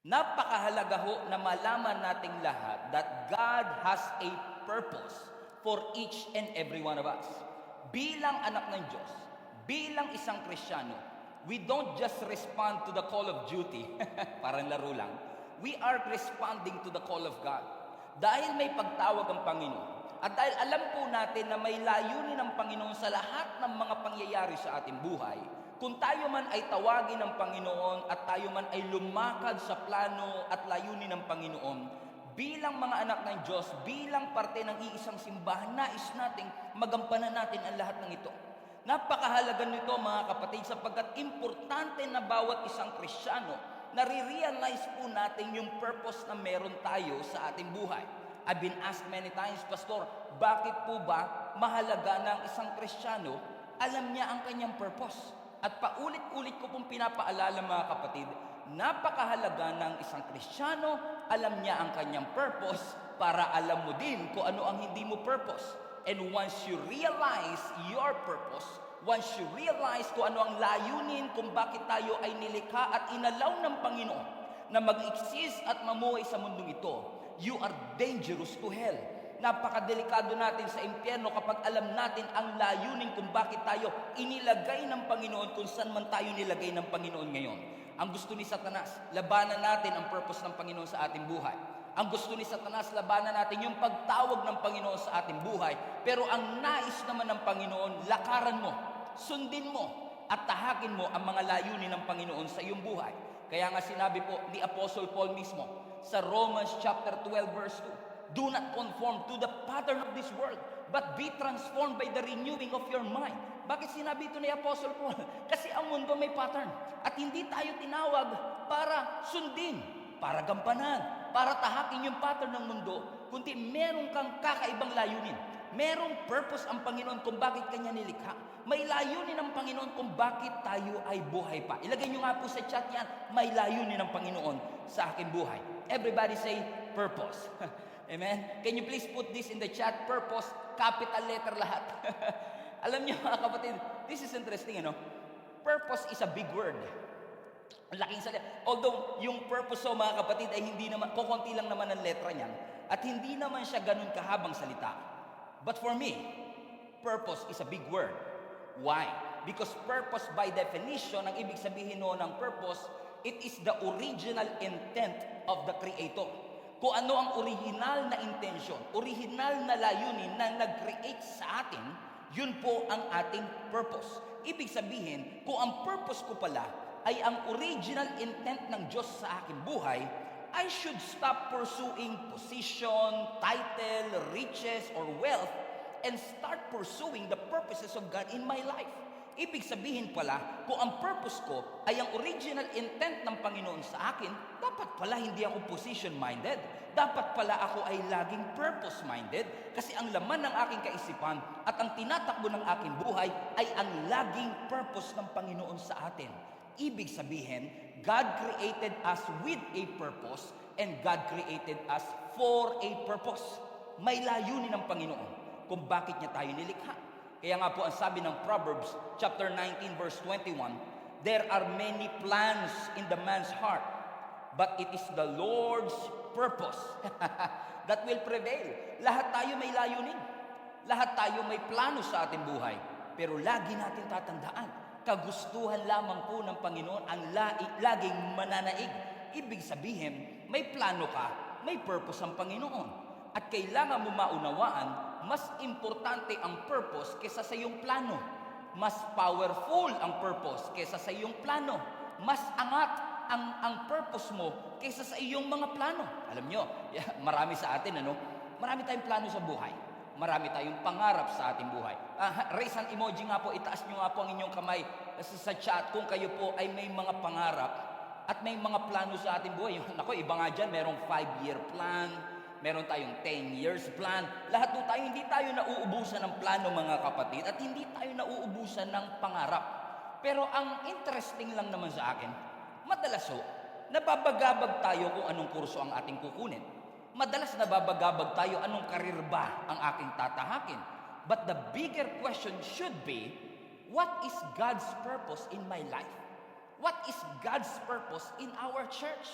Napakahalaga ho na malaman nating lahat that God has a purpose for each and every one of us. Bilang anak ng Diyos, bilang isang Kristiyano, we don't just respond to the call of duty, parang laro lang. We are responding to the call of God. Dahil may pagtawag ang Panginoon, at dahil alam po natin na may layunin ng Panginoon sa lahat ng mga pangyayari sa ating buhay, kung tayo man ay tawagin ng Panginoon at tayo man ay lumakad sa plano at layunin ng Panginoon, bilang mga anak ng Diyos, bilang parte ng iisang simbahan, nais nating magampanan natin ang lahat ng ito. Napakahalaga nito mga kapatid sapagkat importante na bawat isang Kristiyano nare-realize po natin yung purpose na meron tayo sa ating buhay. I've been asked many times, Pastor, bakit po ba mahalaga na ang isang Kristiyano alam niya ang kanyang purpose? At paulit-ulit ko pong pinapaalala mga kapatid, napakahalaga ng isang Kristiyano, alam niya ang kanyang purpose para alam mo din kung ano ang hindi mo purpose. And once you realize your purpose, once you realize kung ano ang layunin kung bakit tayo ay nilikha at inalaw ng Panginoon na mag-exist at mamuhay sa mundong ito, you are dangerous to hell. Napakadelikado natin sa impyerno kapag alam natin ang layunin kung bakit tayo inilagay ng Panginoon kung saan man tayo nilagay ng Panginoon ngayon. Ang gusto ni Satanas, labanan natin ang purpose ng Panginoon sa ating buhay. Ang gusto ni Satanas, labanan natin yung pagtawag ng Panginoon sa ating buhay. Pero ang nais naman ng Panginoon, lakaran mo, sundin mo, at tahakin mo ang mga layunin ng Panginoon sa iyong buhay. Kaya nga sinabi po ni Apostle Paul mismo sa Romans chapter 12 verse 2, do not conform to the pattern of this world, but be transformed by the renewing of your mind. Bakit sinabi ito ni Apostle Paul? Kasi ang mundo may pattern. At hindi tayo tinawag para sundin, para gampanan, para tahakin yung pattern ng mundo, kundi meron kang kakaibang layunin. Merong purpose ang Panginoon kung bakit kanya nilikha. May layunin ng Panginoon kung bakit tayo ay buhay pa. Ilagay nyo nga po sa chat yan, may layunin ng Panginoon sa aking buhay. Everybody say, purpose. Amen? Can you please put this in the chat? Purpose, capital letter lahat. Alam niyo mga kapatid, this is interesting, ano? Purpose is a big word. Ang laking salita. Although, yung purpose so mga kapatid ay hindi naman, kukunti lang naman ang letra niyan, at hindi naman siya ganun kahabang salita. But for me, purpose is a big word. Why? Because purpose by definition, ang ibig sabihin noon ng purpose, it is the original intent of the Creator. Kung ano ang original na intention, original na layunin na nag-create sa atin, yun po ang ating purpose. Ibig sabihin, kung ang purpose ko pala ay ang original intent ng Diyos sa aking buhay, I should stop pursuing position, title, riches, or wealth and start pursuing the purposes of God in my life. Ibig sabihin pala, kung ang purpose ko ay ang original intent ng Panginoon sa akin, dapat pala hindi ako position-minded. Dapat pala ako ay laging purpose-minded kasi ang laman ng aking kaisipan at ang tinatakbo ng aking buhay ay ang laging purpose ng Panginoon sa atin. Ibig sabihin, God created us with a purpose and God created us for a purpose. May layunin ng Panginoon kung bakit niya tayo nilikha. Kaya nga po ang sabi ng Proverbs chapter 19 verse 21, there are many plans in the man's heart, but it is the Lord's purpose that will prevail. Lahat tayo may layunin. Lahat tayo may plano sa ating buhay. Pero lagi natin tatandaan, kagustuhan lamang po ng Panginoon ang laging mananaig. Ibig sabihin, may plano ka, may purpose ang Panginoon. At kailangan mo maunawaan, mas importante ang purpose kesa sa iyong plano. Mas powerful ang purpose kesa sa iyong plano. Mas angat ang purpose mo kesa sa iyong mga plano. Alam nyo, marami sa atin, ano? Marami tayong plano sa buhay. Marami tayong pangarap sa ating buhay. Raise an emoji nga po, itaas nyo nga po ang inyong kamay sa chat kung kayo po ay may mga pangarap at may mga plano sa ating buhay. Nako, iba nga dyan, merong 5-year plan, meron tayong 10 years plan. Lahat po tayo, hindi tayo nauubusan ng plano mga kapatid at hindi tayo nauubusan ng pangarap. Pero ang interesting lang naman sa akin, madalas nababagabag tayo kung anong kurso ang ating kukunin. Madalas nababagabag tayo anong karir ba ang aking tatahakin. But the bigger question should be, what is God's purpose in my life? What is God's purpose in our church?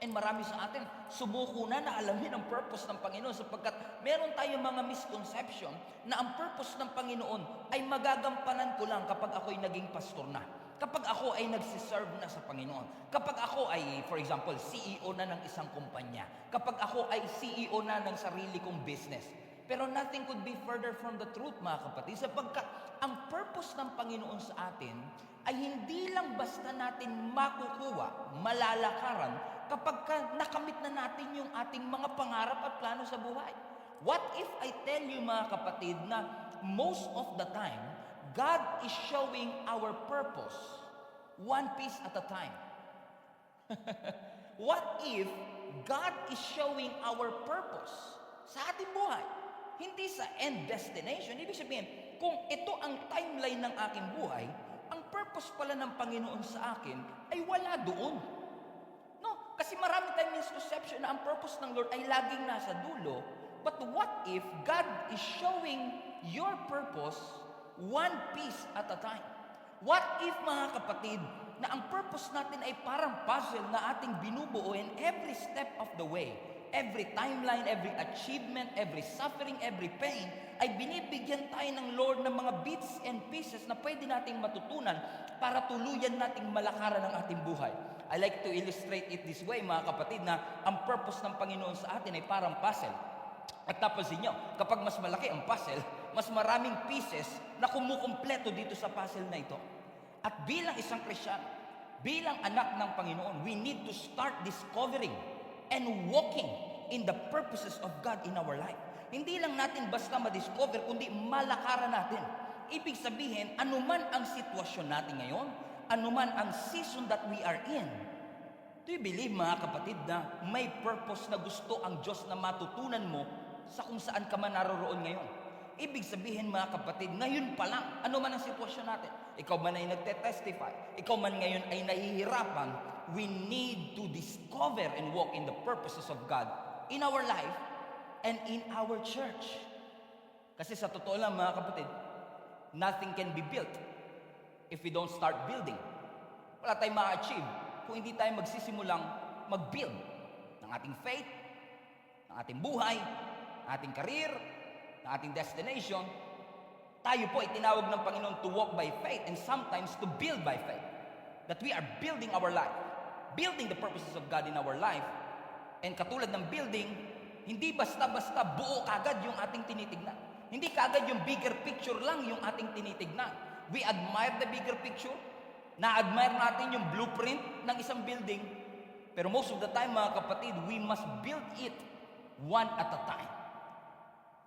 And marami sa atin, sumuko na alamin ang purpose ng Panginoon sapagkat meron tayong mga misconception na ang purpose ng Panginoon ay magagampanan ko lang kapag ako'y naging pastor na. Kapag ako ay nagsiserve na sa Panginoon. Kapag ako ay, for example, CEO na ng isang kumpanya. Kapag ako ay CEO na ng sarili kong business. Pero nothing could be further from the truth, mga kapatid, sapagkat ang purpose ng Panginoon sa atin ay hindi lang basta natin makukuha, malalakaran, kapag nakamit na natin yung ating mga pangarap at plano sa buhay. What if I tell you, mga kapatid, na most of the time, God is showing our purpose one piece at a time. What if God is showing our purpose sa ating buhay? Hindi sa end destination. Ibig sabihin, kung ito ang timeline ng aking buhay, ang purpose pala ng Panginoon sa akin ay wala doon. No, kasi marami tayong misconception na ang purpose ng Lord ay laging nasa dulo. But what if God is showing your purpose one piece at a time? What if, mga kapatid, na ang purpose natin ay parang puzzle na ating binubuo in every step of the way? Every timeline, every achievement, every suffering, every pain, ay binibigyan tayo ng Lord ng mga bits and pieces na pwede nating matutunan para tuluyan nating malakaran ang ating buhay. I like to illustrate it this way, mga kapatid, na ang purpose ng Panginoon sa atin ay parang puzzle. At tapansin nyo, kapag mas malaki ang puzzle, mas maraming pieces na kumukumpleto dito sa puzzle na ito. At bilang isang Kristiyano, bilang anak ng Panginoon, we need to start discovering and walking in the purposes of God in our life. Hindi lang natin basta ma-discover, kundi malakaran natin. Ibig sabihin, anuman ang sitwasyon natin ngayon, anuman ang season that we are in, do you believe, mga kapatid, na may purpose na gusto ang Diyos na matutunan mo sa kung saan ka man naroroon ngayon? Ibig sabihin, mga kapatid, ngayon pa lang, anuman ang sitwasyon natin, ikaw man ay nagte-testify, ikaw man ngayon ay nahihirapan, we need to discover and walk in the purposes of God in our life and in our church. Kasi sa totoo lang, mga kapatid, nothing can be built if we don't start building. Wala tayong ma-achieve kung hindi tayo magsisimulang mag-build ng ating faith, ng ating buhay, ng ating career, ng ating destination. Tayo po ay tinawag ng Panginoon to walk by faith and sometimes to build by faith. That we are building our life, building the purposes of God in our life. And katulad ng building, hindi basta-basta buo kagad yung ating tinitignan. Hindi kagad yung bigger picture lang yung ating tinitignan. We admire the bigger picture. Na-admire natin yung blueprint ng isang building. Pero most of the time, mga kapatid, we must build it one at a time.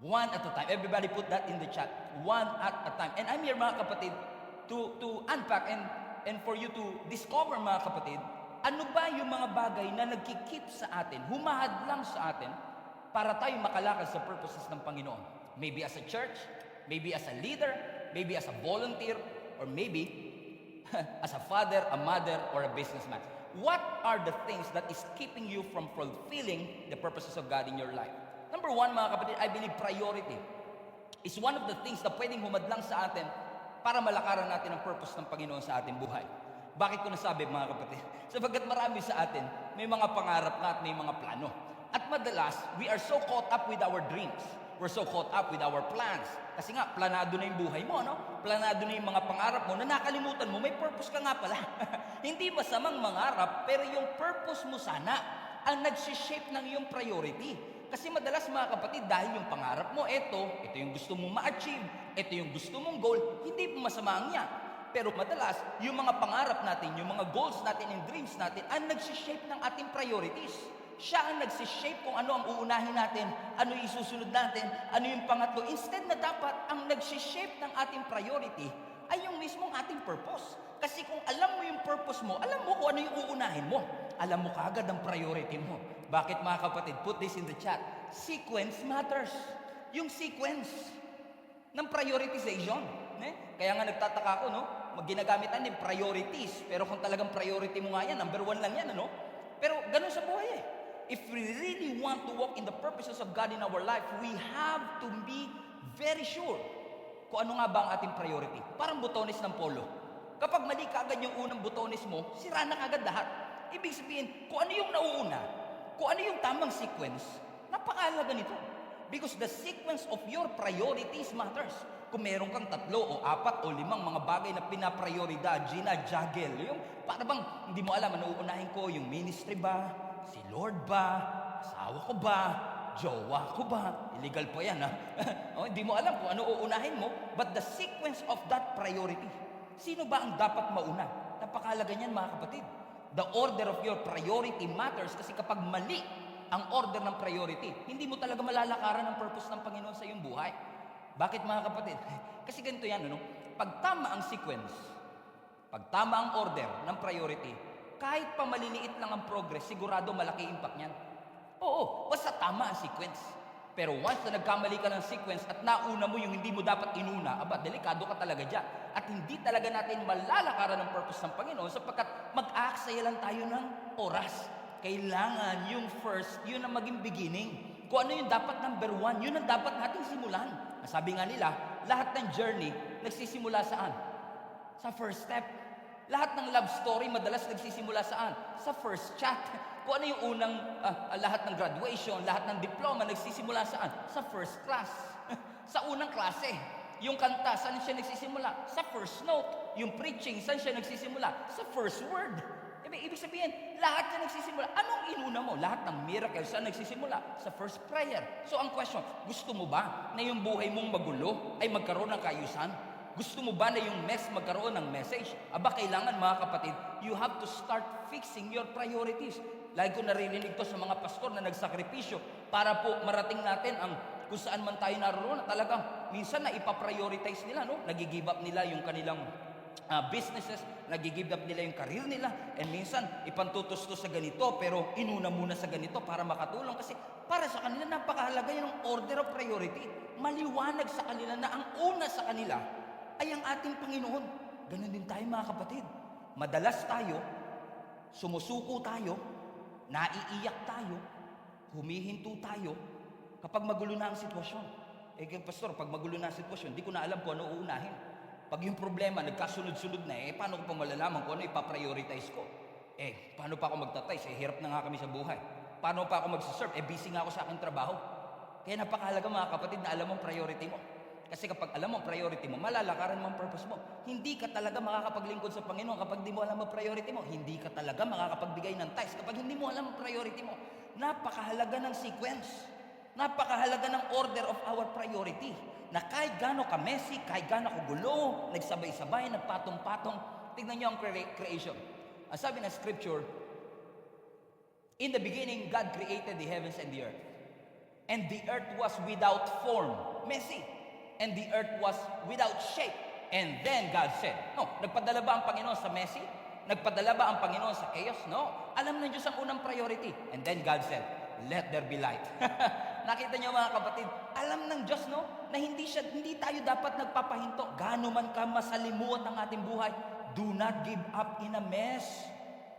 One at a time. Everybody put that in the chat. One at a time. And I'm here, mga kapatid, to unpack and for you to discover, mga kapatid, ano ba yung mga bagay na nagkikip sa atin, humahadlang sa atin, para tayo makalakad sa purposes ng Panginoon. Maybe as a church, maybe as a leader, maybe as a volunteer, or maybe as a father, a mother, or a businessman. What are the things that is keeping you from fulfilling the purposes of God in your life? Number one, mga kapatid, I believe priority is one of the things na pwedeng humadlang sa atin para malakaran natin ang purpose ng Panginoon sa ating buhay. Bakit ko nasabi, mga kapatid? Sapagkat marami sa atin, may mga pangarap na at may mga plano. At madalas, we are so caught up with our dreams. We're so caught up with our plans. Kasi nga, planado na yung buhay mo, no? Planado na yung mga pangarap mo na nakalimutan mo, may purpose ka nga pala. Hindi masamang mangarap, pero yung purpose mo sana ang nagsishape ng iyong priority. Kasi madalas, mga kapatid, dahil yung pangarap mo, ito yung gusto mong ma-achieve, ito yung gusto mong goal, hindi po masama ang yan. Pero madalas, yung mga pangarap natin, yung mga goals natin and dreams natin, ang nagsishape ng ating priorities. Siya ang nagsishape kung ano ang uunahin natin, ano yung isusunod natin, ano yung pangatlo. Instead na dapat ang nagsishape ng ating priority ay yung mismong ating purpose. Kasi kung alam mo yung purpose mo, alam mo kung ano yung uunahin mo. Alam mo kaagad ang priority mo. Bakit, mga kapatid? Put this in the chat. Sequence matters. Yung sequence ng prioritization. Kaya nga nagtataka ako, no? Ginagamit natin priorities. Pero kung talagang priority mo nga yan, number one lang yan, ano? Pero ganun sa buhay eh. If we really want to walk in the purposes of God in our life, we have to be very sure kung ano nga ba ang ating priority. Parang butones ng polo. Kapag mali kaagad yung unang butones mo, sira na kaagad lahat. Ibig sabihin, kung ano yung nauuna, kung ano yung tamang sequence, napakahalaga nito. Because the sequence of your priorities matters. Kung meron kang 3 o 4 o 5 mga bagay na pinaprioridad, ginajuggle, yung para bang hindi mo alam, ano uunahin ko, yung ministry ba, si Lord ba, asawa ko ba, jowa ko ba, illegal po yan ha. Hindi mo alam kung ano uunahin mo, but the sequence of that priority. Sino ba ang dapat mauna? Napakahalaga niyan mga kapatid. The order of your priority matters kasi kapag mali ang order ng priority, hindi mo talaga malalakaran ang purpose ng Panginoon sa iyong buhay. Bakit mga kapatid? Kasi ganito yan, ano? Pag tama ang sequence, pag tama ang order ng priority, kahit pa maliliit lang ang progress, sigurado malaki impact niyan. Oo, basta tama ang sequence. Pero once na nagkamali ka ng sequence at nauna mo yung hindi mo dapat inuna, delikado ka talaga dyan. At hindi talaga natin malalakaran ng purpose ng Panginoon sapagkat mag-aaksaya lang tayo ng oras. Kailangan yung first, yun ang maging beginning. Kung ano yung dapat number 1, yun ang dapat natin simulan. Sabi nga nila, lahat ng journey nagsisimula saan? Sa first step. Lahat ng love story madalas nagsisimula saan? Sa first chat. Kung ano yung unang, lahat ng graduation, lahat ng diploma nagsisimula saan? Sa first class. Sa unang klase. Yung kanta, saan siya nagsisimula? Sa first note. Yung preaching, saan siya nagsisimula? Sa first word. Ibig sabihin, lahat yan nagsisimula. Anong inuna mo? Lahat ng miracle, saan nagsisimula? Sa first prayer. So ang question, gusto mo ba na yung buhay mong magulo ay magkaroon ng kaayusan? Gusto mo ba na yung mess magkaroon ng message? Kailangan mga kapatid, you have to start fixing your priorities. Lagi ko naririnig to sa mga pastor na nagsakripisyo para po marating natin ang kung saan man tayo naroon. Talagang minsan na ipaprioritize nila, no? Nagigive up nila yung kanilang businesses, nagigive up nila yung career nila, and minsan ipantutustos sa ganito pero inuna muna sa ganito para makatulong kasi para sa kanila napakahalaga yung order of priority. Maliwanag sa kanila na ang una sa kanila ay ang ating Panginoon. Ganun din tayo mga kapatid. Madalas tayo, sumusuko tayo, naiiyak tayo, humihinto tayo kapag magulo na ang sitwasyon. Pastor, pag magulo na ang sitwasyon, di ko na alam kung ano uunahin. Pag yung problema nagkasunod-sunod na, paano ko pa malalaman kung ano ipaprioritize ko? Paano pa ako magtatay? Hirap na nga kami sa buhay. Paano pa ako magsaserve? Busy nga ako sa aking trabaho. Kaya napakahalaga mga kapatid na alam mo ang priority mo. Kasi kapag alam mo ang priority mo, malalakaran mo ang purpose mo. Hindi ka talaga makakapaglingkod sa Panginoon kapag di mo alam ang priority mo. Hindi ka talaga makakapagbigay ng tithes kapag hindi mo alam ang priority mo. Napakahalaga ng sequence. Napakahalaga ng order of our priority. Na kahit gaano ka messy, kahit gaano ka gulo, nagsabay-sabay, nagpatong-patong, tignan niyo ang creation. Ang sabi ng scripture, in the beginning, God created the heavens and the earth. And the earth was without form, messy. And the earth was without shape. And then God said, no, nagpadala ba ang Panginoon sa messy? Nagpadala ba ang Panginoon sa chaos? No. Alam ng Diyos ang unang priority. And then God said, let there be light. Nakita niyo mga kapatid, alam ng Diyos, no, na hindi tayo dapat nagpapahinto. Gaano man ka masalimuot ang ating buhay, do not give up in a mess.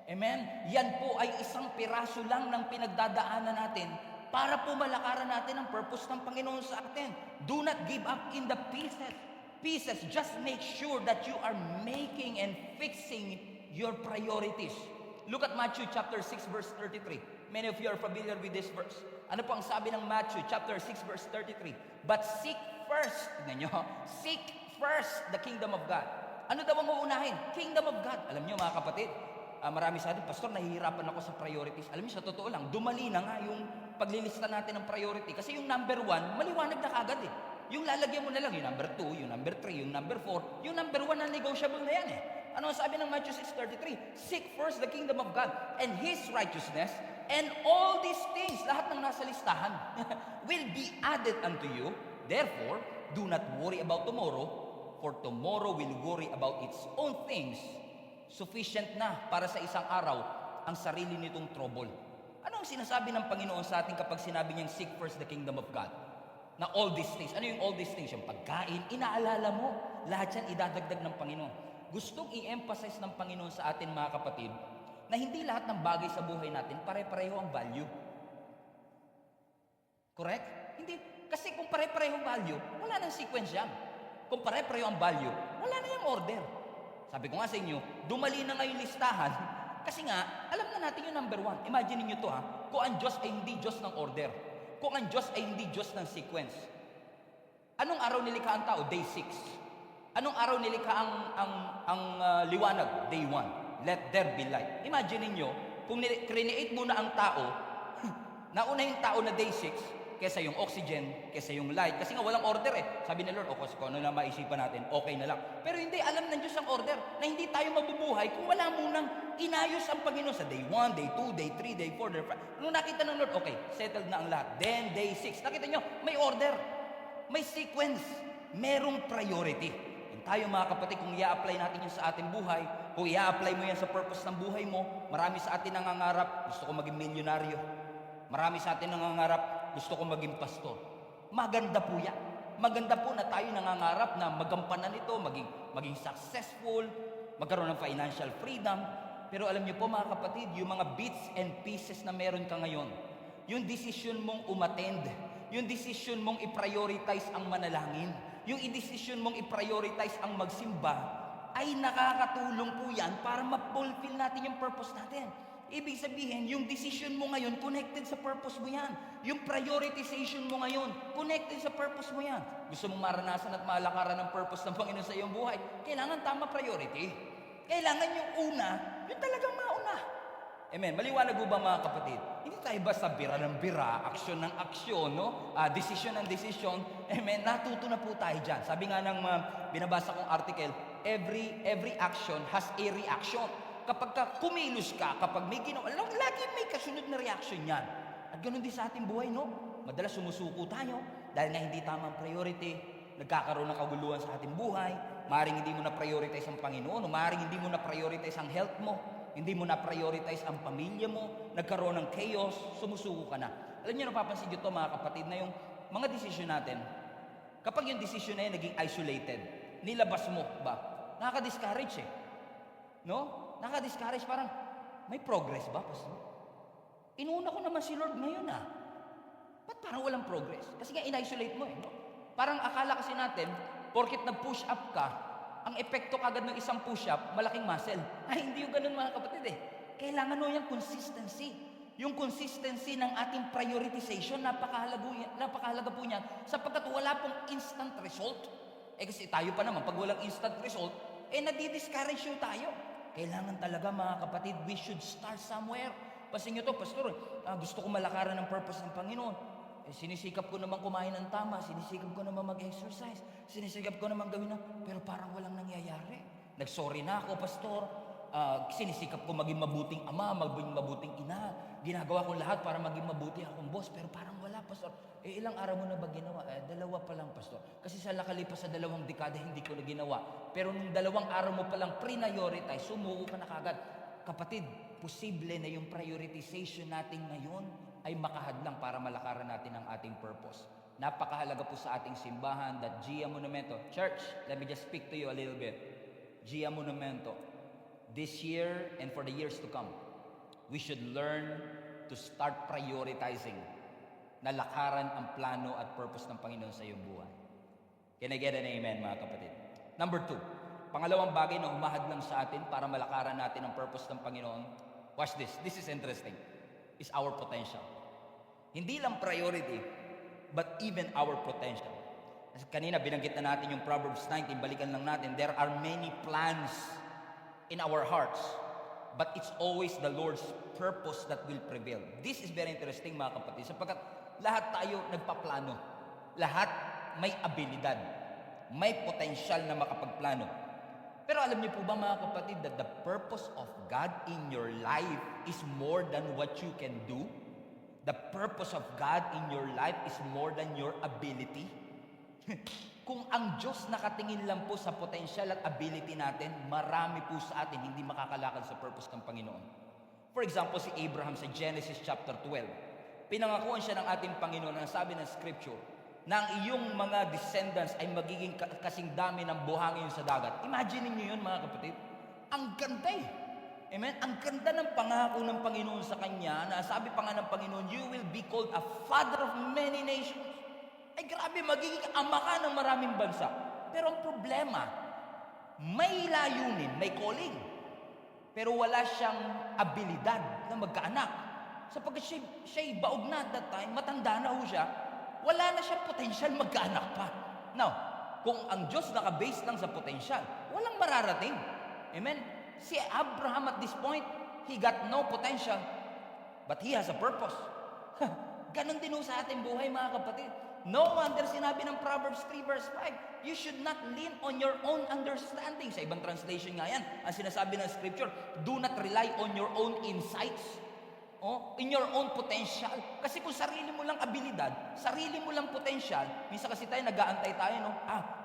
Amen? Yan po ay isang piraso lang ng pinagdadaanan natin para po malakaran natin ang purpose ng Panginoon sa atin. Do not give up in the pieces. Just make sure that you are making and fixing your priorities. Look at Matthew chapter 6 verse 33. Many of you are familiar with this verse. Ano po ang sabi ng Matthew chapter 6 verse 33? But seek first, tignan nyo, seek first the kingdom of God. Ano daw ang uunahin? Kingdom of God. Alam nyo mga kapatid, marami sa atin, Pastor, nahihirapan ako sa priorities. Alam niyo, sa totoo lang, dumali na nga yung paglilista natin ng priority. Kasi yung number 1, maliwanag na kagad eh. Yung lalagyan mo na lang, yung number 2, yung number 3, yung number 4, yung number 1 na negotiable na yan eh. Ano ang sabi ng Matthew 6:33? Seek first the kingdom of God and His righteousness, and all these things, lahat ng nasa listahan, will be added unto you. Therefore, do not worry about tomorrow, for tomorrow will worry about its own things. Sufficient na para sa isang araw ang sarili nitong trouble. Ano ang sinasabi ng Panginoon sa atin kapag sinabi niyang seek first the kingdom of God? Na all these things. Ano yung all these things? Yung pagkain, inaalala mo. Lahat yan idadagdag ng Panginoon. Gustong i-emphasize ng Panginoon sa atin mga kapatid na hindi lahat ng bagay sa buhay natin pare-pareho ang value. Correct? Hindi. Kasi kung pare-pareho ang value, wala nang sequence yan. Kung pare-pareho ang value, wala na yung order. Sabi ko nga sa inyo, dumali na ngayon listahan Kasi nga, alam na natin yung number one. Imagine niyo to ha, kung ang Diyos ay hindi Diyos ng order, kung ang Diyos ay hindi Diyos ng sequence. Anong araw nilikha ang tao? Day 6. Anong araw nilikha ang liwanag? Day 1. Let there be light. Imagine niyo, kung create muna ang tao, nauna yung tao na day 6, kesa yung oxygen, kesa yung light. Kasi nga walang order eh. Sabi ni Lord, kasi kung ano na maisipan natin, okay na lang. Pero hindi, alam ng Diyos ang order na hindi tayo mabubuhay kung wala munang inayos ang Panginoon sa day 1, day 2, day 3, day 4, day 5. Nung nakita ng Lord, okay, settled na ang lahat. Then day 6, nakita nyo, may order, may sequence, merong priority. And tayo mga kapatid, kung i-apply natin yun sa ating buhay, kung i-apply mo yan sa purpose ng buhay mo, marami sa atin nangangarap, gusto ko maging milyonaryo. Marami sa atin nangangarap, gusto ko maging pastor. Maganda po yan. Maganda po na tayo nangangarap na magampanan ito, maging successful, magkaroon ng financial freedom. Pero alam niyo po mga kapatid, yung mga bits and pieces na meron ka ngayon, yung decision mong umattend, yung decision mong i-prioritize ang manalangin, yung decision mong i-prioritize ang magsimba, ay nakakatulong po yan para ma-fulfill natin yung purpose natin. Ibig sabihin, yung decision mo ngayon, connected sa purpose mo yan. Yung prioritization mo ngayon, connected sa purpose mo yan. Gusto mong maranasan at malakaran ng purpose ng Panginoon sa iyong buhay, kailangan tama priority. Kailangan yung una, yung talagang mauna. Amen. Maliwanag po ba mga kapatid? Hindi tayo basta bira ng bira, aksyon ng aksyon, no? Decision ng decision. Amen. Natuto na po tayo dyan. Sabi nga ng binabasa kong article, every action has a reaction. Kapag kumilos ka, kapag may ginawa, lagi may kasunod na reaction yan. At ganoon din sa ating buhay, no? Madalas sumusuko tayo dahil nga hindi tamang priority, nagkakaroon ng kaguluhan sa ating buhay, maaaring hindi mo na prioritize ang Panginoon, o maaaring hindi mo na prioritize ang health mo, hindi mo na prioritize ang pamilya mo, nagkaroon ng chaos, sumusuko ka na. Alam niyo, napapansin niyo to mga kapatid, na yung mga desisyon natin, kapag yung desisyon na yun naging isolated, nilabas mo ba? Nakaka-discourage eh. No? Nakaka-discourage, parang, may progress ba, Pastor? Inuna ko naman si Lord ngayon ah. Ba't parang walang progress? Kasi nga in-isolate mo eh. No? Parang akala kasi natin, porkit nag-push up ka, ang epekto kagad ng isang push-up, malaking muscle. Ay, hindi yung ganun mga kapatid eh. Kailangan mo yung consistency. Yung consistency ng ating prioritization, napakahalaga po niyan, sapagkat wala pong instant result. Eh kasi tayo pa naman, pag walang instant result, nadi-discourage yung tayo. Kailangan talaga mga kapatid, we should start somewhere. Pasin nyo to, Pastor, gusto ko malakaran ng purpose ng Panginoon. Sinisikap ko naman kumain ng tama, sinisikap ko naman mag-exercise, sinisikap ko naman gawin na, pero parang walang nangyayari. Nagsorry na ako, Pastor. Sinisikap ko maging mabuting ama, maging mabuting ina. Ginagawa ko lahat para maging mabuti akong boss, pero parang wala, Pastor. Ilang araw mo na ba ginawa? 2 pa lang, Pastor. Kasi sa nakalipas sa 2 dekada, hindi ko na ginawa. Pero nung 2 araw mo pa lang prioritize, sumuko ka na kagad. Kapatid, posible na yung prioritization natin ngayon ay makahadlang para malakaran natin ang ating purpose. Napakahalaga po sa ating simbahan that Gia Monumento. Church, let me just speak to you a little bit. Gia Monumento, this year and for the years to come, we should learn to start prioritizing na lakaran ang plano at purpose ng Panginoon sa iyong buhay. Can I get an amen, mga kapatid? Number 2, pangalawang bagay na humahadlang sa atin para malakaran natin ang purpose ng Panginoon. Watch this. This is interesting. Is our potential. Hindi lang priority, but even our potential. Kanina binanggit na natin yung Proverbs 19, balikan lang natin. There are many plans in our hearts, but it's always the Lord's purpose that will prevail. This is very interesting mga kapatid, sapagkat lahat tayo nagpaplano. Lahat may abilidad, may potensyal na makapagplano. Pero alam niyo po ba mga kapatid that the purpose of God in your life is more than what you can do? The purpose of God in your life is more than your ability. Kung ang Diyos nakatingin lang po sa potensyal at ability natin, marami po sa atin hindi makakalakad sa purpose ng Panginoon. For example, si Abraham sa Genesis chapter 12. Pinangakuan siya ng ating Panginoon na sabi ng Scripture na ang iyong mga descendants ay magiging kasing dami ng buhangin sa dagat. Imagine niyo yun mga kapatid. Ang ganda eh. Amen? Ang ganda ng pangako ng Panginoon sa kanya na sabi pa nga ng Panginoon, you will be called a father of many nations. Ay grabe, magiging ama ka ng maraming bansa. Pero ang problema, may layunin, may calling. pero wala siyang abilidad na magkaanak. Sapagkat siya'y baog na at that time, matanda na ho siya, wala na siyang potensyal magkaanak pa. Now, kung ang Diyos nakabase lang sa potensyal, walang mararating. Amen? Si Abraham at this point, he got no potential, but he has a purpose. Ganon din ho sa ating buhay, mga kapatid. No wonder sinabi ng Proverbs 3 verse 5, you should not lean on your own understanding. Sa ibang translation nga yan, ang sinasabi ng scripture, do not rely on your own insights, in your own potential. Kasi kung sarili mo lang abilidad, sarili mo lang potential, minsan kasi tayo nag-aantay tayo,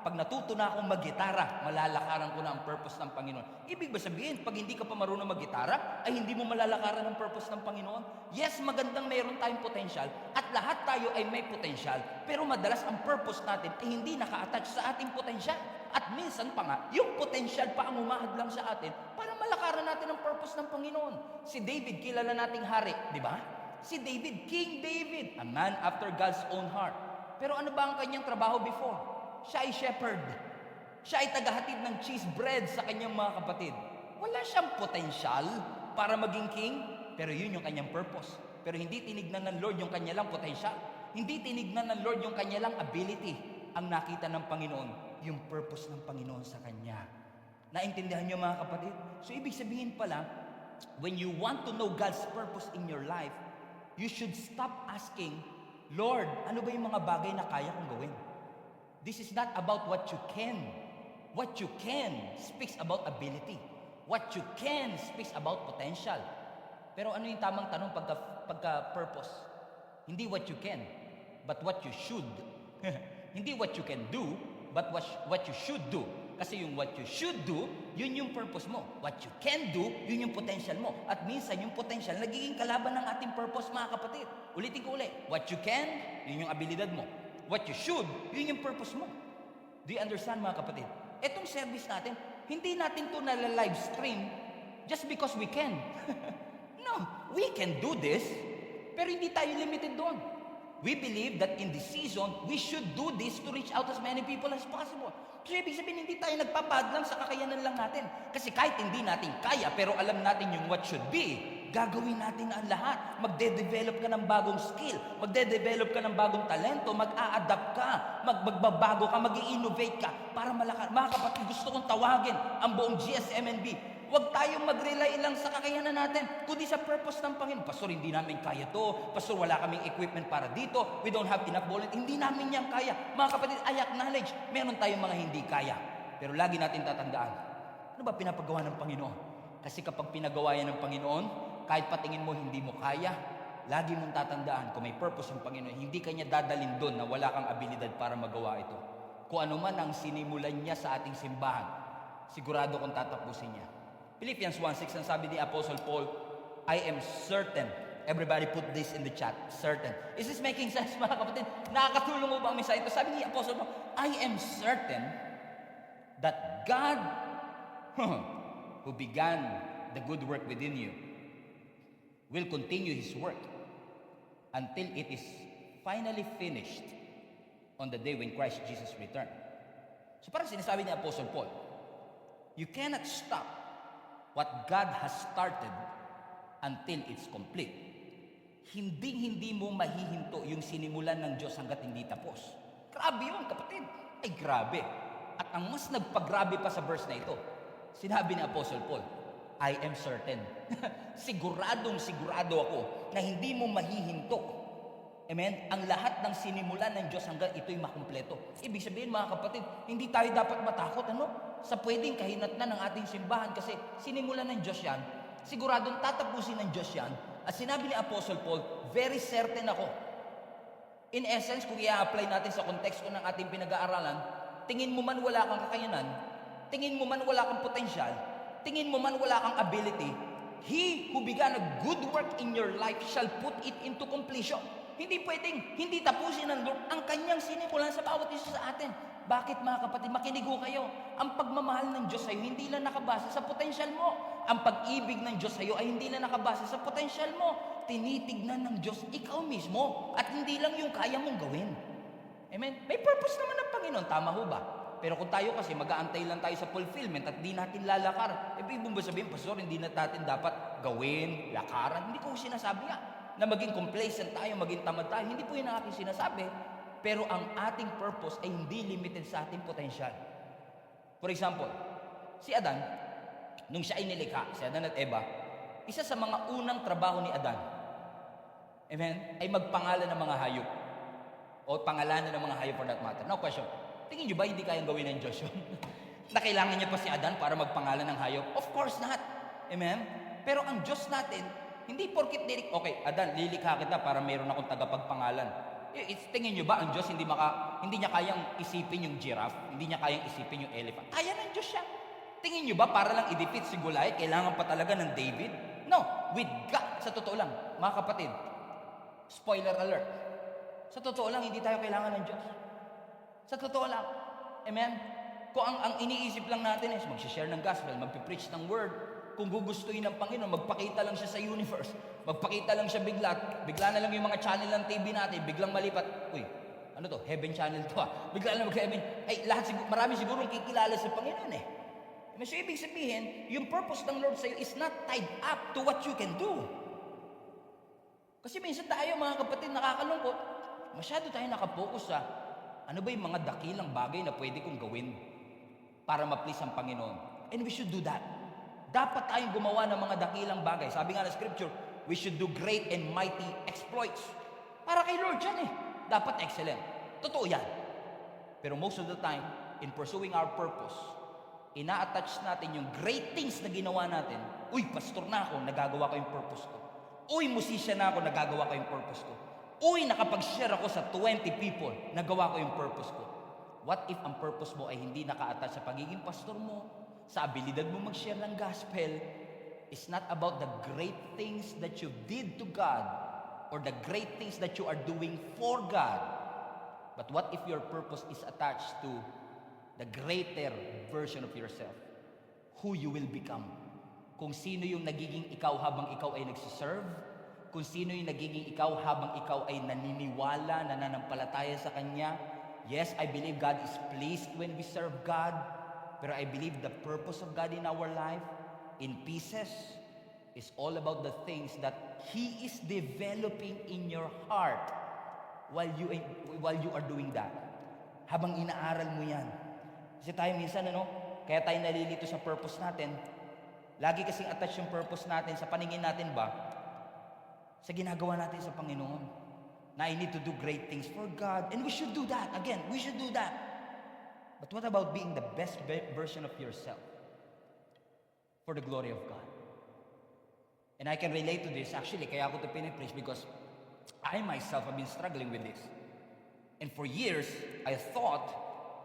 pag natuto na akong mag-gitara, malalakaran ko na ang purpose ng Panginoon. Ibig ba sabihin, pag hindi ka pa marunong mag-gitara, ay hindi mo malalakaran ang purpose ng Panginoon? Yes, magandang mayroon tayong potential, at lahat tayo ay may potential, pero madalas ang purpose natin ay hindi naka-attach sa ating potential. At minsan pa nga, yung potential pa ang umahadlang sa atin para malakaran natin ang purpose ng Panginoon. Si David, kilala nating hari, di ba? Si David, King David, a man after God's own heart. Pero ano ba ang kanyang trabaho before? Siya ay shepherd. Siya ay tagahatid ng cheese bread sa kanyang mga kapatid. Wala siyang potential para maging king, pero yun yung kanyang purpose. Pero hindi tinignan ng Lord yung kanya lang potential. Hindi tinignan ng Lord yung kanya lang ability. Ang nakita ng Panginoon, yung purpose ng Panginoon sa kanya. Naintindihan niyo, mga kapatid? So ibig sabihin pala, when you want to know God's purpose in your life, you should stop asking, Lord, ano ba yung mga bagay na kaya kong gawin? This is not about what you can. What you can speaks about ability. What you can speaks about potential. Pero ano yung tamang tanong pagka-purpose? Hindi what you can, but what you should. Hindi what you can do, but what you should do. Kasi yung what you should do, yun yung purpose mo. What you can do, yun yung potential mo. At minsan yung potential, nagiging kalaban ng ating purpose, mga kapatid. Ulitin ko ulit. What you can, yun yung abilidad mo. What you should, yun yung purpose mo. Do you understand, mga kapatid? Etong service natin, hindi natin to nala-live stream just because we can. No, we can do this, pero hindi tayo limited doon. We believe that in this season, we should do this to reach out as many people as possible. So, ibig sabihin, hindi tayo nagpapadlang sa kakayanan lang natin. Kasi kahit hindi natin kaya, pero alam natin yung what should be, gagawin natin ang lahat. Magde-develop ka ng bagong skill, magde-develop ka ng bagong talento, mag-a-adapt ka, magbabago ka, mag-i-innovate ka, para malakar. Mga kapatid, gusto kong tawagin ang buong GSMNB. Huwag tayong mag-rely lang sa kakayanan natin, kundi sa purpose ng Panginoon. Pastor, hindi namin kaya to. Pastor, wala kaming equipment para dito. We don't have enough volunteers. Hindi namin yan kaya. Mga kapatid, I acknowledge, meron tayong mga hindi kaya. Pero lagi natin tatandaan, ano ba pinapagawa ng Panginoon? Kasi kapag pinagawa yan ng Panginoon, kahit patingin mo hindi mo kaya, lagi mong tatandaan, kung may purpose ang Panginoon, hindi kanya dadalin doon na wala kang abilidad para magawa ito. Kung ano man ang sinimulan niya sa ating simbahan, sigurado kong tatapusin niya. Philippians 1:6, ang sabi ni Apostle Paul, I am certain. Everybody put this in the chat. Certain. Is this making sense, mga kapatid? Nakakatulong mo ba ang mensahe ito? Sabi ni Apostle Paul, I am certain that God, who began the good work within you, will continue His work until it is finally finished on the day when Christ Jesus returns. So parang sinasabi ni Apostle Paul, you cannot stop what God has started until it's complete. Hindi mo mahihinto yung sinimulan ng Diyos hanggat hindi tapos. Grabe yun, kapatid. Ay, grabe. At ang mas nagpagrabe pa sa verse na ito, sinabi ni Apostle Paul, I am certain. Sigurado ako na hindi mo mahihinto. Amen? Ang lahat ng sinimulan ng Diyos hanggang ito'y makumpleto. Ibig sabihin, mga kapatid, hindi tayo dapat matakot, sa pwedeng kahinatnan ng ating simbahan kasi sinimulan ng Diyos yan, siguradong tatapusin ng Diyos yan, at sinabi ni Apostle Paul, very certain ako. In essence, kung i-apply natin sa konteksto ng ating pinag-aaralan, tingin mo man wala kang kakayanan, tingin mo man wala kang potensyal, tingin mo man wala kang ability, He who began a good work in your life shall put it into completion. Hindi pwedeng, hindi tapusin ng Lord ang kanyang sinimulan sa bawat isa sa atin. Bakit, mga kapatid? Makinig ho kayo. Ang pagmamahal ng Diyos sa'yo, hindi lang nakabase sa potensyal mo. Ang pag-ibig ng Diyos sa'yo ay hindi lang nakabase sa potensyal mo. Tinitignan ng Diyos ikaw mismo at hindi lang yung kaya mong gawin. Amen? May purpose naman ng Panginoon. Tama ho ba? Pero kung tayo kasi mag-aantay lang tayo sa fulfillment at di natin lalakar, ibig mo ba sabihin, Pastor, hindi na natin dapat gawin, lakaran? Hindi ko sinasabi nga na maging complacent tayo, maging tamad tayo. Hindi po yun ang aking sinasabi. Pero ang ating purpose ay hindi limited sa ating potential. For example, si Adan, nung siya ay nilikha, si Adan at Eva, isa sa mga unang trabaho ni Adan, amen, ay magpangalan ng mga hayop. O pangalanan ng mga hayop for that matter. Now question, tingin nyo ba hindi kayang gawin ng Diyos yun? Na kailangan niya pa si Adan para magpangalan ng hayop? Of course not. Amen? Pero ang Diyos natin, hindi porkit okay, Adan, lilikha kita para mayroon akong tagapagpangalan. Tingin nyo ba ang Diyos hindi niya kayang isipin yung giraffe? Hindi niya kayang isipin yung elephant? Kaya ng Diyos siya. Tingin nyo ba para lang i-defeat si Goliath, kailangan pa talaga ng David? No. With God, sa totoo lang, mga kapatid, spoiler alert, sa totoo lang, hindi tayo kailangan ng Diyos. Sa totoo lang. Amen? Kung ang iniisip lang natin is mag-share ng gospel, mag-preach ng word, kung gugustuhin ng Panginoon, magpakita lang siya sa universe, magpakita lang siya bigla na lang yung mga channel ng TV natin, biglang malipat, uy, ano to, heaven channel to bigla na mag-heaven, ay marami sigurong kikilala sa Panginoon eh. So ibig sabihin, yung purpose ng Lord sa'yo is not tied up to what you can do. Kasi minsan tayo mga kapatid, nakakalungkot, masyado tayo nakapokus sa ano ba yung mga dakilang bagay na pwede kong gawin para ma-please ang Panginoon. And we should do that. Dapat tayong gumawa ng mga dakilang bagay. Sabi nga ng scripture, we should do great and mighty exploits. Para kay Lord yan eh. Dapat excellent. Totoo yan. Pero most of the time, in pursuing our purpose, ina-attach natin yung great things na ginawa natin. Uy, pastor na ako, nagagawa ko yung purpose ko. Uy, musician na ako, nagagawa ko yung purpose ko. Uy, nakapag-share ako sa 20 people, nagawa ko yung purpose ko. What if ang purpose mo ay hindi naka-attach sa pagiging pastor mo, sa abilidad mo mag-share ng gospel? It's not about the great things that you did to God or the great things that you are doing for God. But what if your purpose is attached to the greater version of yourself? Who you will become. Kung sino yung nagiging ikaw habang ikaw ay nagsiserve, kung sino yung nagiging ikaw habang ikaw ay naniniwala, nananampalataya sa Kanya. Yes, I believe God is pleased when we serve God, pero I believe the purpose of God in our life, in pieces, is all about the things that He is developing in your heart while you are doing that. Habang inaaral mo yan. Kasi tayo minsan, kaya tayo nalilito sa purpose natin, lagi kasing attach yung purpose natin sa paningin natin ba, sa ginagawa natin sa Panginoon. Na I need to do great things for God. And we should do that. Again, we should do that. But what about being the best version of yourself for the glory of God? And I can relate to this. Actually, kaya ako ito pinipreach because I myself have been struggling with this. And for years, I thought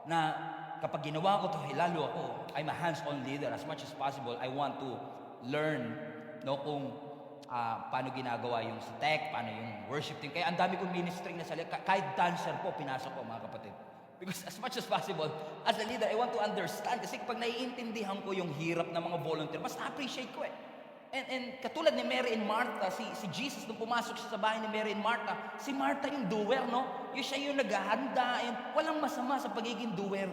na kapag ginawa ko ito, lalo ako, I'm a hands-on leader. As much as possible, I want to learn kung paano ginagawa yung tech, paano yung worship team. Kaya ang dami kong ministry na salita. Kahit dancer po, pinasok ko mga kapatid. Because as much as possible, as a leader, I want to understand. Kasi kapag naiintindihan ko yung hirap ng mga volunteer, mas na-appreciate ko eh. And katulad ni Mary and Martha, si Jesus nung pumasok siya sa bahay ni Mary and Martha, si Martha yung doer, Yung siya yung naghahanda. And walang masama sa pagiging doer.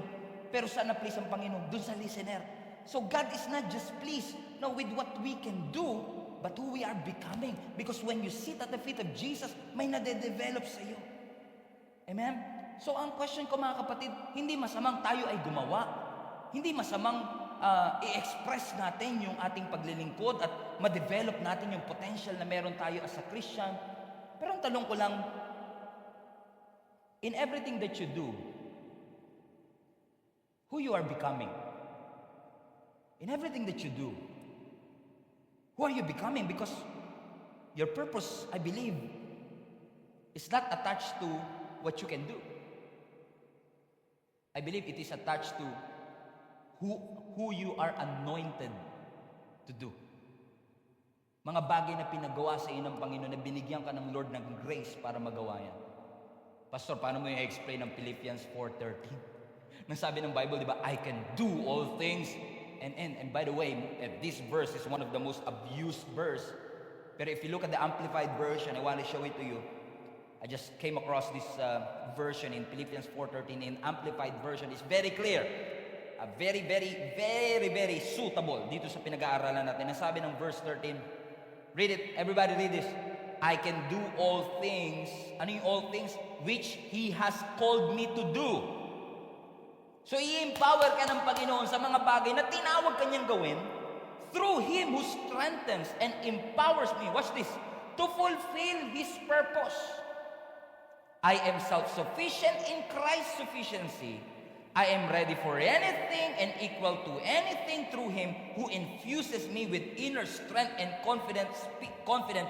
Pero saan na-please ang Panginoon? Doon sa listener. So God is not just pleased with what we can do, but who we are becoming. Because when you sit at the feet of Jesus, may nade-develop sa iyo. Amen? So ang question ko mga kapatid, hindi masamang tayo ay gumawa. Hindi masamang i-express natin yung ating paglilingkod at ma-develop natin yung potential na meron tayo as a Christian. Pero ang tanong ko lang, in everything that you do, who you are becoming? In everything that you do, who are you becoming? Because your purpose, I believe, is not attached to what you can do. I believe it is attached to who you are anointed to do. Mga bagay na pinagawa sa iyo ng Panginoon na binigyan ka ng Lord ng grace para magawa yan. Pastor, paano mo i-explain ang Philippians 4:13? Nang sabi ng Bible, di ba, I can do all things. And by the way, this verse is one of the most abused verse. Pero if you look at the Amplified Version, I want to show it to you. I just came across this version in Philippians 4:13 in Amplified version. It's very clear. Very, very, very, very suitable dito sa pinag-aaralan natin. Nasabi ng verse 13, read it, everybody read this. I can do all things, ano yung all things? Which He has called me to do. So i-empower ka ng Panginoon sa mga bagay na tinawag kanyang gawin through Him who strengthens and empowers me. Watch this. To fulfill His purpose. I am self-sufficient in Christ's sufficiency. I am ready for anything and equal to anything through Him who infuses me with inner strength and confident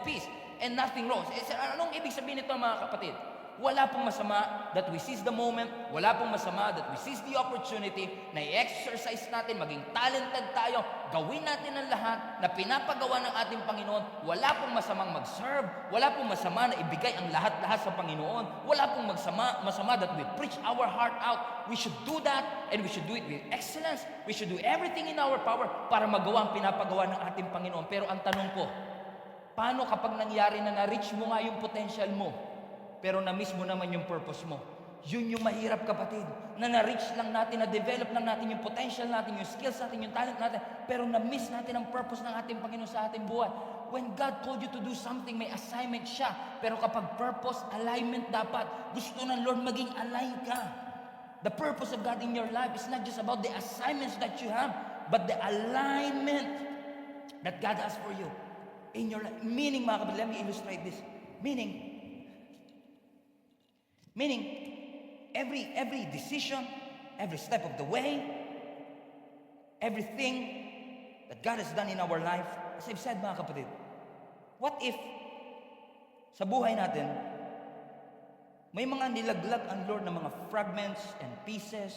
peace. And nothing wrong. Anong ibig sabihin nito mga kapatid? Wala pong masama that we seize the moment. Wala pong masama that we seize the opportunity na i-exercise natin, maging talented tayo, gawin natin ang lahat na pinapagawa ng ating Panginoon. Wala pong masamang mag-serve. Wala pong masama na ibigay ang lahat-lahat sa Panginoon. Wala pong masama that we preach our heart out. We should do that and we should do it with excellence. We should do everything in our power para magawa ang pinapagawa ng ating Panginoon. Pero ang tanong ko, paano kapag nangyari na na-reach mo nga yung potential mo, pero na-miss mo naman yung purpose mo? Yun yung mahirap, kapatid. Na na-reach lang natin, na-develop lang natin yung potential natin, yung skills natin, yung talent natin, pero na-miss natin ang purpose ng ating Panginoon sa ating buhay. When God called you to do something, may assignment siya. Pero kapag purpose, alignment dapat. Gusto ng Lord maging align ka. The purpose of God in your life is not just about the assignments that you have, but the alignment that God has for you in your life. Meaning, mga kapatid, let me illustrate this. Meaning, every decision, every step of the way, everything that God has done in our life, as I've said, mga kapatid, what if sa buhay natin, may mga nilaglag ang Lord ng mga fragments and pieces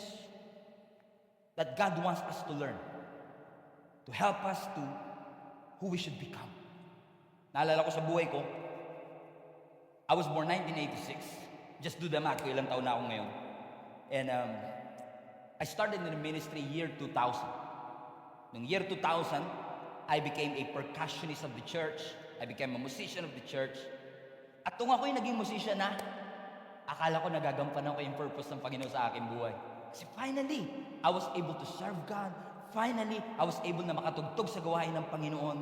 that God wants us to learn to help us to who we should become. Naalala ko sa buhay ko, I was born 1986. Just do the math ko, ilang taon na ako ngayon. And I started in the ministry year 2000. Noong year 2000, I became a percussionist of the church. I became a musician of the church. At kung ako'y naging musician na, akala ko nagagampanan ko yung purpose ng Panginoon sa aking buhay. Kasi finally, I was able to serve God. Finally, I was able na makatugtog sa gawain ng Panginoon.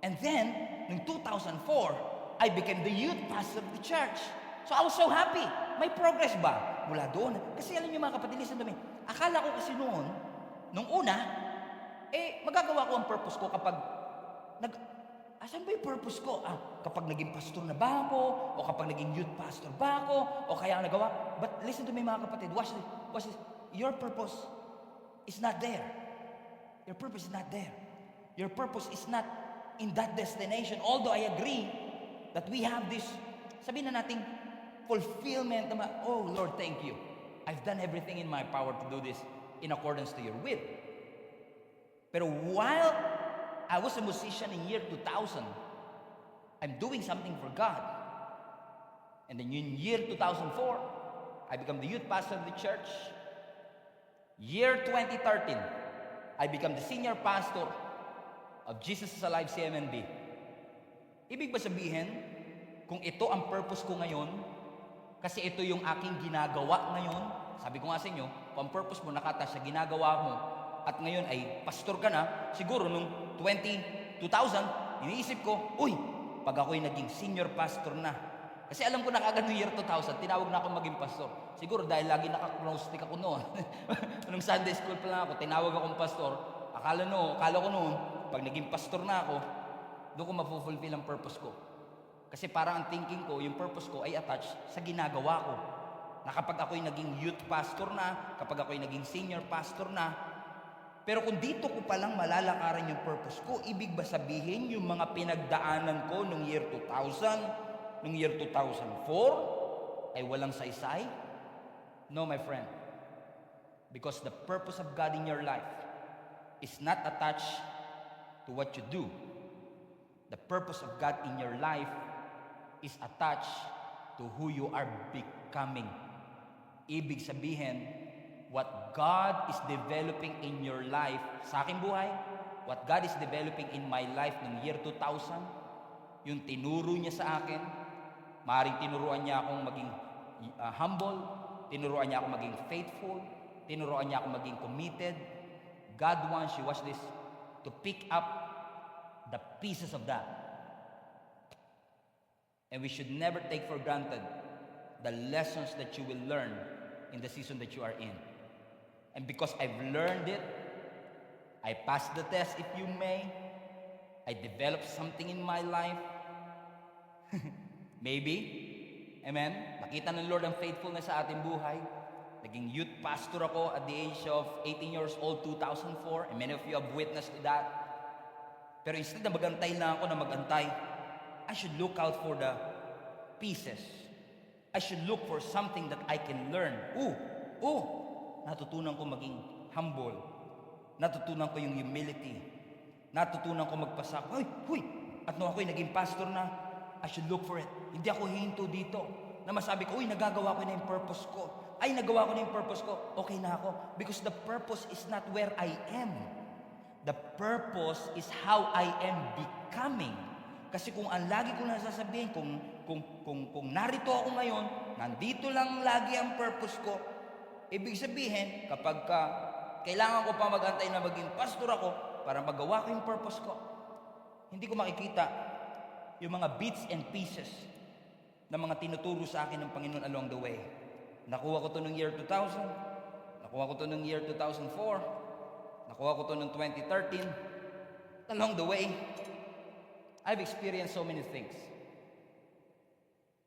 And then, noong 2004, I became the youth pastor of the church. So I was so happy. May progress ba? Mula doon. Kasi alam niyo mga kapatid, listen to me. Akala ko kasi noon, nung una, magagawa ko ang purpose ko kapag asan ba yung purpose ko? Kapag naging pastor na ba ako? O kapag naging youth pastor ba ako? O kaya nagawa? But listen to me mga kapatid, watch this. Your purpose is not there. Your purpose is not there. Your purpose is not in that destination. Although I agree that we have this, sabihin na natin, fulfillment. Oh Lord, thank you. I've done everything in my power to do this in accordance to your will. Pero while I was a musician in year 2000, I'm doing something for God. And then in year 2004, I become the youth pastor of the church. Year 2013, I become the senior pastor of Jesus is Alive CMNB. Ibig ba sabihin, kung ito ang purpose ko ngayon, kasi ito yung aking ginagawa ngayon, sabi ko nga sa inyo, kung ang purpose mo nakata sa ginagawa mo, at ngayon ay pastor ka na, siguro nung 2000, iniisip ko, uy, pag ako'y naging senior pastor na. Kasi alam ko na kagad noong year 2000, tinawag na ako maging pastor. Siguro dahil lagi naka-gnostic ako noon. Nung Sunday school pa lang ako, tinawag akong pastor. Akala ko noon, pag naging pastor na ako, doon ko mapufulfill ang purpose ko. Kasi parang ang thinking ko, yung purpose ko ay attached sa ginagawa ko. Na kapag ako'y naging youth pastor na, kapag ako'y naging senior pastor na, pero kung dito ko palang malalakaran yung purpose ko, ibig ba sabihin yung mga pinagdaanan ko nung year 2000, nung year 2004, ay walang saysay? No, my friend. Because the purpose of God in your life is not attached to what you do. The purpose of God in your life is attached to who you are becoming. Ibig sabihin, what God is developing in your life, sa aking buhay, what God is developing in my life noong year 2000, yung tinuro niya sa akin, Maaaring tinuruan niya akong maging humble, tinuruan niya akong maging faithful, tinuruan niya akong maging committed. God wants you, watch this, to pick up the pieces of that. And we should never take for granted the lessons that you will learn in the season that you are in. And because I've learned it, I passed the test, if you may, I developed something in my life. Maybe, amen, nakita ng Lord ang faithfulness sa ating buhay. Naging youth pastor ako at the age of 18 years old, 2004, and many of you have witnessed to that. Pero instead na magantay lang ako na magantay, I should look out for the pieces. I should look for something that I can learn. Natutunan ko maging humble. Natutunan ko yung humility. Natutunan ko magpasaka. At nung ako'y naging pastor na, I should look for it. Hindi ako hihinto dito. Na masabi ko, nagagawa ko na yung purpose ko. Nagawa ko na yung purpose ko. Okay na ako. Because the purpose is not where I am. The purpose is how I am becoming. Kasi kung ang lagi ko nasasabihin, kung narito ako ngayon, nandito lang lagi ang purpose ko, ibig sabihin, kapag kailangan ko pa magantay na maging pastor ako para magawa ko yung purpose ko, hindi ko makikita yung mga bits and pieces na mga tinuturo sa akin ng Panginoon along the way. Nakuha ko to noong year 2000, nakuha ko to noong year 2004, nakuha ko to noong 2013. Along the way, I've experienced so many things.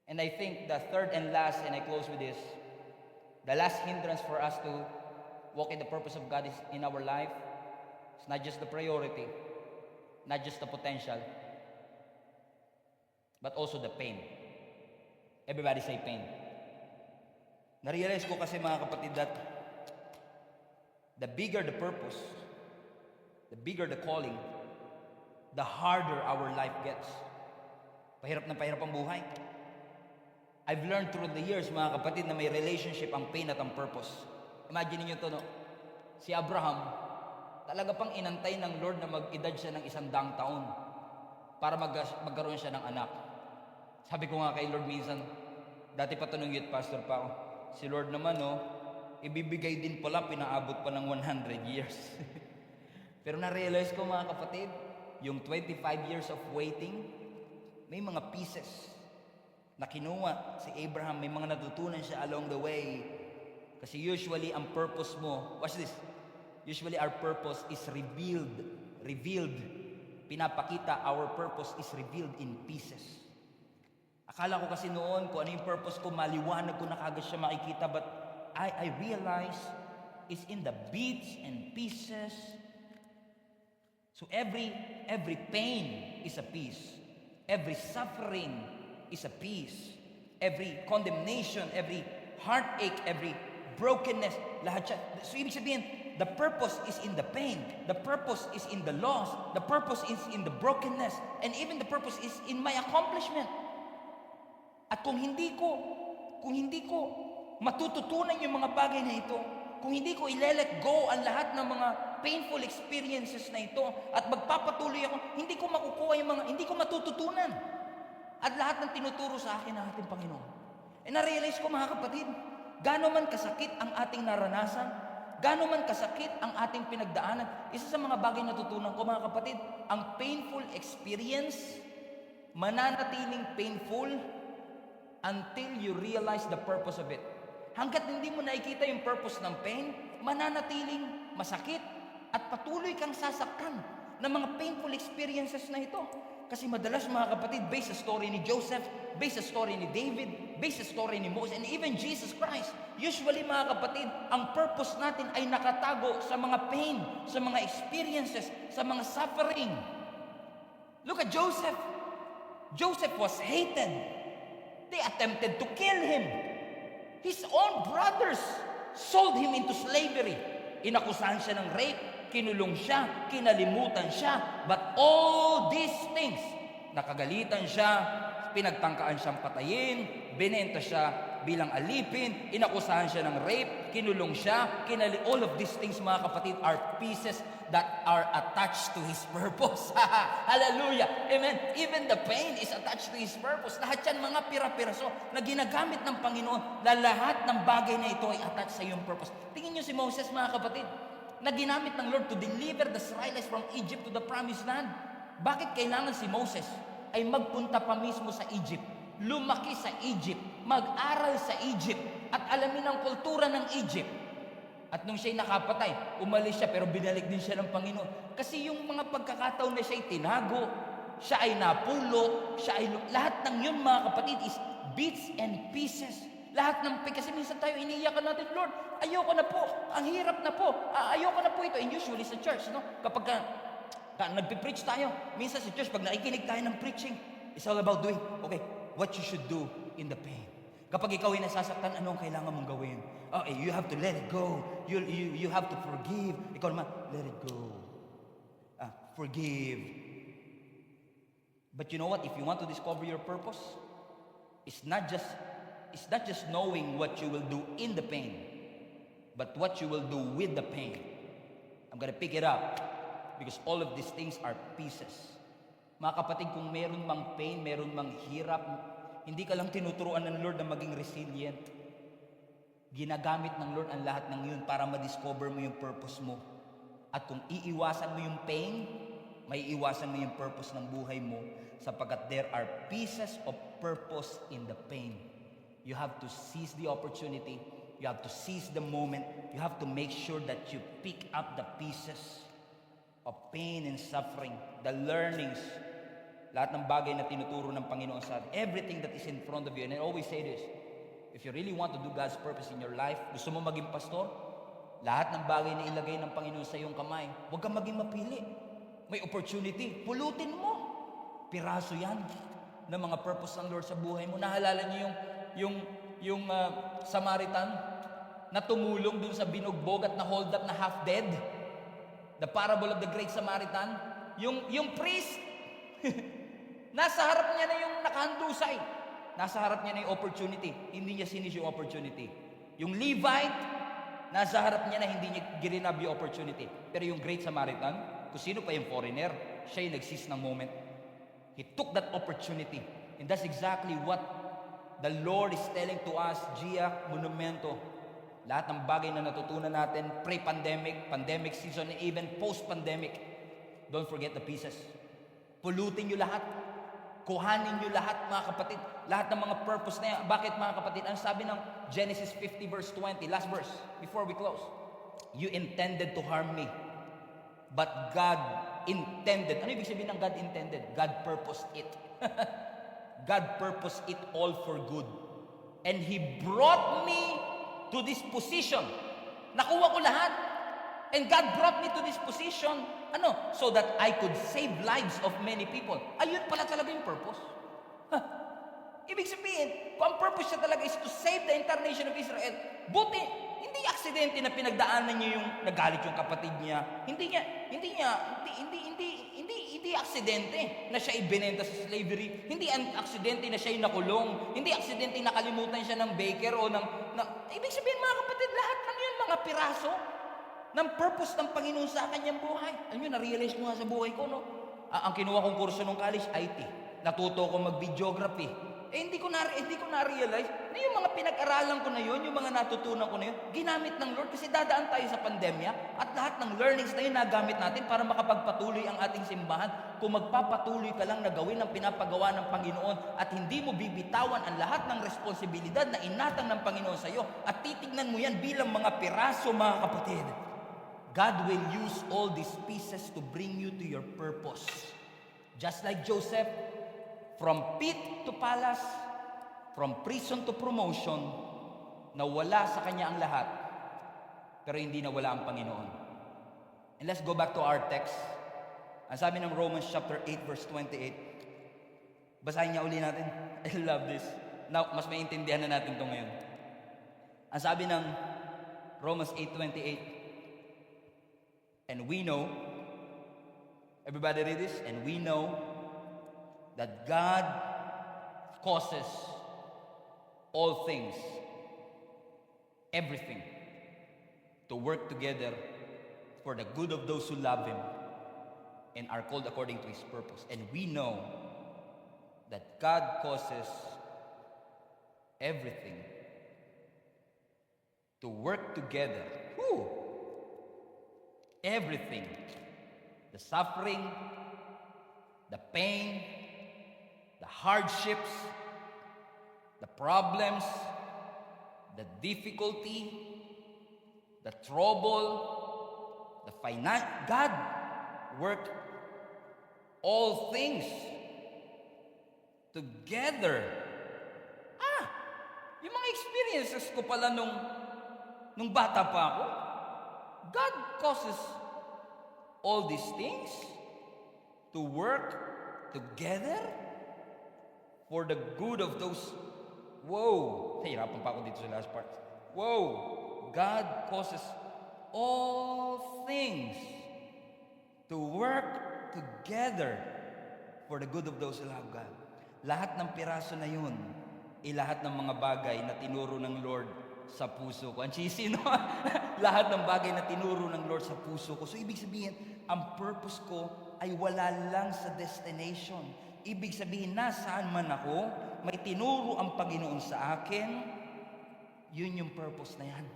And I think the third and last, and I close with this, the last hindrance for us to walk in the purpose of God is in our life. It's not just the priority, not just the potential, but also the pain. Everybody say pain. Narealize ko kasi mga kapatid that the bigger the purpose, the bigger the calling, the harder our life gets. Pahirap na pahirap ang buhay. I've learned through the years, mga kapatid, na may relationship ang pain at ang purpose. Imagine niyo to, no? Si Abraham, talaga pang inantay ng Lord na mag-edad siya ng 100 taon para magkaroon siya ng anak. Sabi ko nga kay Lord minsan, dati pa to nung youth pastor pa ako, si Lord naman, no, ibibigay din pala, pinaabot pa ng 100 years. Pero na-realize ko, mga kapatid, yung 25 years of waiting, may mga pieces na kinuha si Abraham, may mga natutunan siya along the way. Kasi usually, ang purpose mo, watch this, usually our purpose is revealed. Pinapakita, our purpose is revealed in pieces. Akala ko kasi noon, kung ano yung purpose ko, maliwanag ko na kagad siya makikita, but I realize it's in the bits and pieces. So every pain is a piece. Every suffering is a piece. Every condemnation, every heartache, every brokenness, lahat siya. So ibig sabihin, the purpose is in the pain. The purpose is in the loss. The purpose is in the brokenness. And even the purpose is in my accomplishment. At kung hindi ko matututunan yung mga bagay na ito, kung hindi ko i-let go ang lahat ng mga painful experiences na ito at magpapatuloy ako, hindi ko makukuha yung mga, hindi ko matututunan at lahat ng tinuturo sa akin ng ating Panginoon. E na-realize ko, mga kapatid, gaano man kasakit ang ating naranasan, gaano man kasakit ang ating pinagdaanan, isa sa mga bagay na natutunan ko, mga kapatid, ang painful experience, mananatiling painful until you realize the purpose of it. Hanggat hindi mo nakikita yung purpose ng pain, mananatiling masakit at patuloy kang sasaktan ng mga painful experiences na ito. Kasi madalas, mga kapatid, based sa story ni Joseph, based sa story ni David, based sa story ni Moses, and even Jesus Christ, usually, mga kapatid, ang purpose natin ay nakatago sa mga pain, sa mga experiences, sa mga suffering. Look at Joseph. Joseph was hated. They attempted to kill him. His own brothers sold him into slavery. Inakusahan siya ng rape, kinulong siya, kinalimutan siya. But all these things, nakagalitan siya, pinagtangkaan siyang patayin, binenta siya bilang alipin, inakusahan siya ng rape, kinulong siya, all of these things, mga kapatid, are pieces that are attached to His purpose. Hallelujah! Amen! Even the pain is attached to His purpose. Lahat yan mga pira-piraso na ginagamit ng Panginoon, na lahat ng bagay na ito ay attached sa iyong purpose. Tingin niyo si Moses, mga kapatid, na ginamit ng Lord to deliver the Israelites from Egypt to the promised land. Bakit kailangan si Moses ay magpunta pa mismo sa Egypt, lumaki sa Egypt, mag-aral sa Egypt, at alamin ang kultura ng Egypt? At nung siya'y nakapatay, umalis siya pero binalik din siya ng Panginoon. Kasi yung mga pagkakataon na siya'y tinago, siya ay napulo, lahat ng yun, mga kapatid, is bits and pieces. Lahat ng, kasi minsan tayo iniiyakan natin, Lord, ayoko na po, ang hirap na po, ayoko na po ito. And usually sa church, no? Kapag nagpipreach tayo, minsan sa church, pag nakikinig tayo ng preaching, it's all about doing, okay, what you should do in the pain. Kapag ikaw ay nasasaktan, anong kailangan mong gawin? Okay, you have to let it go. You have to forgive. Ikaw naman, let it go. Forgive. But you know what? If you want to discover your purpose, it's not just knowing what you will do in the pain, but what you will do with the pain. I'm gonna pick it up because all of these things are pieces. Mga kapatid, kung meron mang pain, meron mang hirap, hindi ka lang tinuturuan ng Lord na maging resilient. Ginagamit ng Lord ang lahat ng yun para ma-discover mo yung purpose mo. At kung iiwasan mo yung pain, may iwasan mo yung purpose ng buhay mo, sapagkat there are pieces of purpose in the pain. You have to seize the opportunity. You have to seize the moment. You have to make sure that you pick up the pieces of pain and suffering, the learnings, lahat ng bagay na tinuturo ng Panginoon sa atin, everything that is in front of you. And I always say this, if you really want to do God's purpose in your life, gusto mo maging pastor, lahat ng bagay na ilagay ng Panginoon sa iyong kamay, huwag kang maging mapili. May opportunity, pulutin mo. Piraso yan ng mga purpose ng Lord sa buhay mo. Nahalala niyo yung Samaritan na tumulong dun sa binugbog at na hold up na half dead? The parable of the great Samaritan. Yung priest, nasa harap niya na yung nakahandusay. Nasa harap niya na yung opportunity. Hindi niya sinis yung opportunity. Yung Levite, nasa harap niya na hindi niya girinab yung opportunity. Pero yung great Samaritan, kung sino pa yung foreigner, siya yung nag-seize ng moment. He took that opportunity. And that's exactly what the Lord is telling to us, Gia, Monumento. Lahat ng bagay na natutunan natin, pre-pandemic, pandemic season, and even post-pandemic, don't forget the pieces. Pulutin nyo lahat. Kuhanin nyo lahat, mga kapatid. Lahat ng mga purpose na yan. Bakit, mga kapatid? Ang sabi ng Genesis 50 verse 20, last verse, before we close. You intended to harm me, but God intended. Ano ibig sabihin ng God intended? God purposed it. God purposed it all for good. And He brought me to this position. Nakuha ko lahat. And God brought me to this position, so that I could save lives of many people. Ayun pala talaga yung purpose. Ibig sabihin, kung ang purpose niya talaga is to save the entire nation of Israel, buti, hindi aksidente na pinagdaanan niya yung nagalit yung kapatid niya. Hindi aksidente na siya ibinenta sa slavery. Hindi aksidente na siya yung nakulong. Hindi aksidente nakalimutan siya ng baker o ibig sabihin, mga kapatid, lahat ng yun, mga piraso ng purpose ng Panginoon sa kanyang buhay. Alam nyo, na-realize ko nga sa buhay ko, no? Ang kinuha kong kurso nung college, IT. Natuto ko mag-videography. Hindi ko na-realize na yung mga pinag-aralan ko na yun, yung mga natutunan ko na yun, ginamit ng Lord kasi dadaan tayo sa pandemya at lahat ng learnings na yun nagamit natin para makapagpatuloy ang ating simbahan. Kung magpapatuloy ka lang na gawin ang pinapagawa ng Panginoon at hindi mo bibitawan ang lahat ng responsibilidad na inatang ng Panginoon sa iyo at titignan mo yan bilang mga piraso, mga kapatid, God will use all these pieces to bring you to your purpose. Just like Joseph, from pit to palace, from prison to promotion, nawala sa kanya ang lahat, pero hindi nawala ang Panginoon. And let's go back to our text. Ang sabi ng Romans chapter 8 verse 28. Basahin niya uli natin. I love this. Now, mas maintindihan na natin ito ngayon. Ang sabi ng Romans 8:28, and we know, everybody read this, and we know that God causes all things, everything, to work together for the good of those who love Him and are called according to His purpose. And we know that God causes everything to work together. Whew! Everything. The suffering, the pain, the hardships, the problems, the difficulty, the trouble, the finance. God worked all things together. Yung mga experiences ko pala nung bata pa ako, God causes all these things to work together for the good of those. Whoa! Nahirapan pa ako dito sa last part. Whoa! God causes all things to work together for the good of those who love God. Lahat ng piraso na yun, lahat ng mga bagay na tinuro ng Lord sa puso ko. Ang cheesy, no? Lahat ng bagay na tinuro ng Lord sa puso ko. So, ibig sabihin, ang purpose ko ay wala lang sa destination. Ibig sabihin, nasaan man ako, may tinuro ang Panginoon sa akin, yun yung purpose na yan.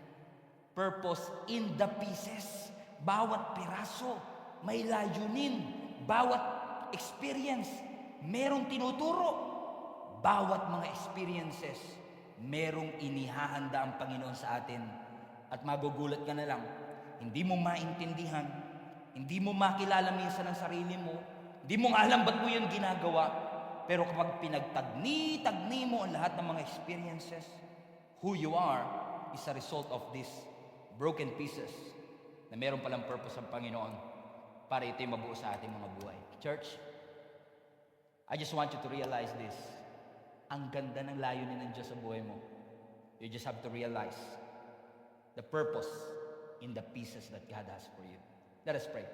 Purpose in the pieces. Bawat piraso, may layunin. Bawat experience, merong tinuturo. Bawat mga experiences, merong inihahanda ang Panginoon sa atin. At magugulat ka na lang, hindi mo maintindihan, hindi mo makilala minsan ang sarili mo, hindi mo alam ba't mo yun ginagawa. Pero kapag pinagtagni mo ang lahat ng mga experiences, who you are is a result of these broken pieces na meron palang purpose ang Panginoon para ito'y mabuo sa ating mga buhay. Church, I just want you to realize this. Ang ganda ng layunin ng Diyos sa buhay mo. You just have to realize the purpose in the pieces that God has for you. Let us pray.